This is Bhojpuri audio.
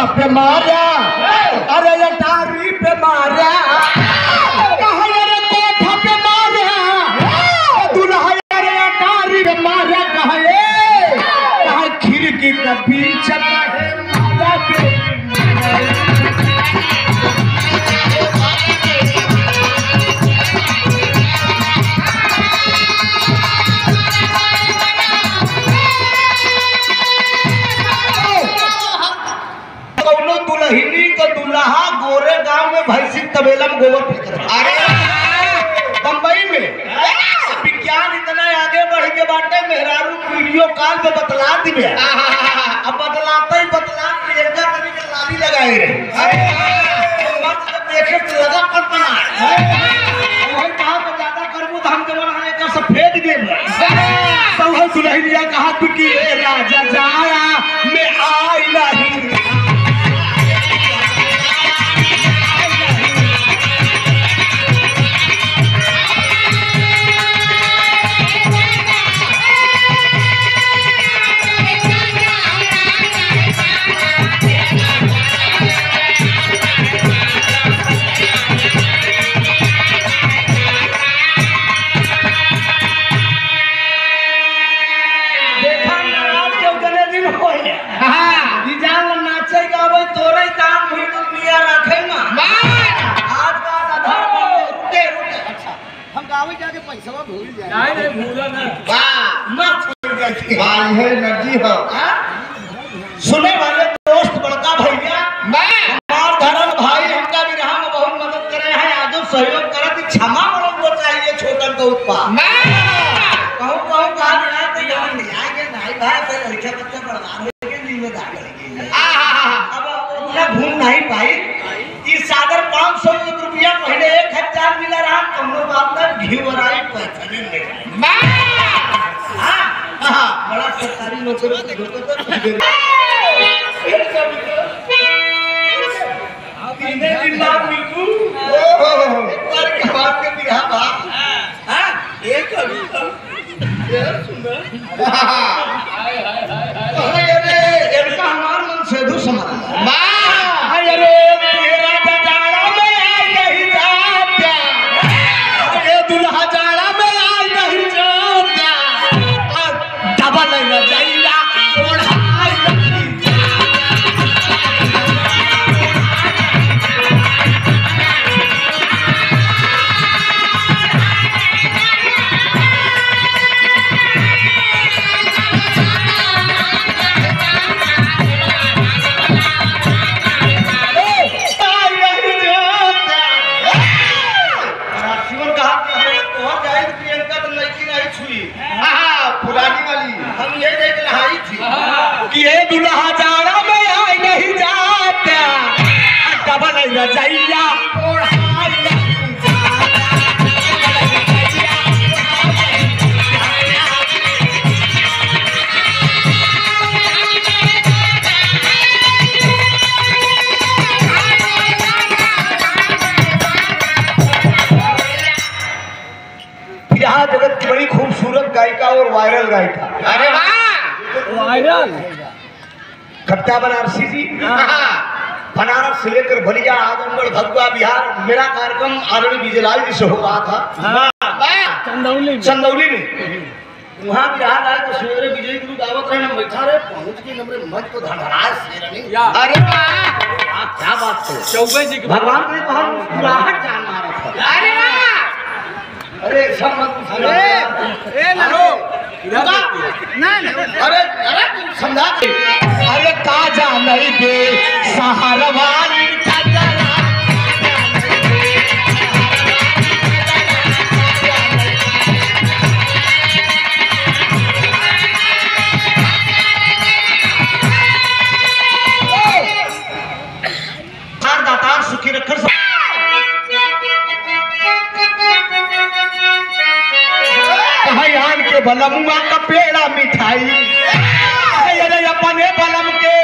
कोठा पे मारा, अरे अटारी पे मारा, कहा अरे कोठा पे मारा, दुल्हा अरे अटारी पे मारा, कहा खिड़की के बीच मारा पे दुल्हा गोरे गांव में भैंसी तबेला में गोबर फेंक रहा। अरे बंबई में विज्ञान इतना आगे बढ़ के बाटे, मेहरारू वीडियो कॉल पे बतला दिए, अब बतलाते ही बतला प्रियंका कभी के लाली लगाए रहे। अरे मत देखे तो लगा कल्पना वही कहा तो ज्यादा करबू तो हम के बनाने का सफेद गेम तो वह दुल्हनिया कहा तू कि राजा जाया मैं आई नहीं। सुने वाले दोस्त बड़का भैया हमार धर्म भाई हमका भी रहा में बहुत मदद करे हैं, आजो सहयोग करत क्षमा बड़ो चाहिए छोटन का उत्पाद कहूं कहा गया तो यहां नहीं आगे नहीं भाई पे लड़के बच्चे बर्बाद हो के जिम्मेदार लगेंगे। अब उन्हें भूल नहीं पाई इस सागर 500 रुपया पहले 1000 मिला रहा, कमनो बात ना घिवराई पैसे नहीं बड़ा सरकारी नौकरी हमार मन से धू समा दुल्हा जाड़ा में आई नहीं जाता डबल जाइया कि ये दुल्हा जाड़ा में आई नहीं जाता डबल रजाइया यहाँ जगत की बड़ी खूबसूरत गायिका और वायरल गायिका। अरे वाह वायरल खट्टा बनारसी जी बनारस से लेकर बलिया आजमगढ़ भगवा बिहार मेरा कार्यक्रम आदरणीय विजयलाल जी से हो रहा था चंदौली में। वहाँ बिहार आए तो सवेरे विजय गुरु दावत रहे बैठा रहे पहुँच के नंबर मंच को धड़धड़ाए से। अरे क्या बात है, चौबे जी भगवान ने कहा मुस्कुराहट जान मारा था। अरे अरे सब मत अरे समझा अरे काजा नहीं दे सहारा वाली दातार सुखी रखर के बलमुआ का पेड़ा मिठाई अपने बलम के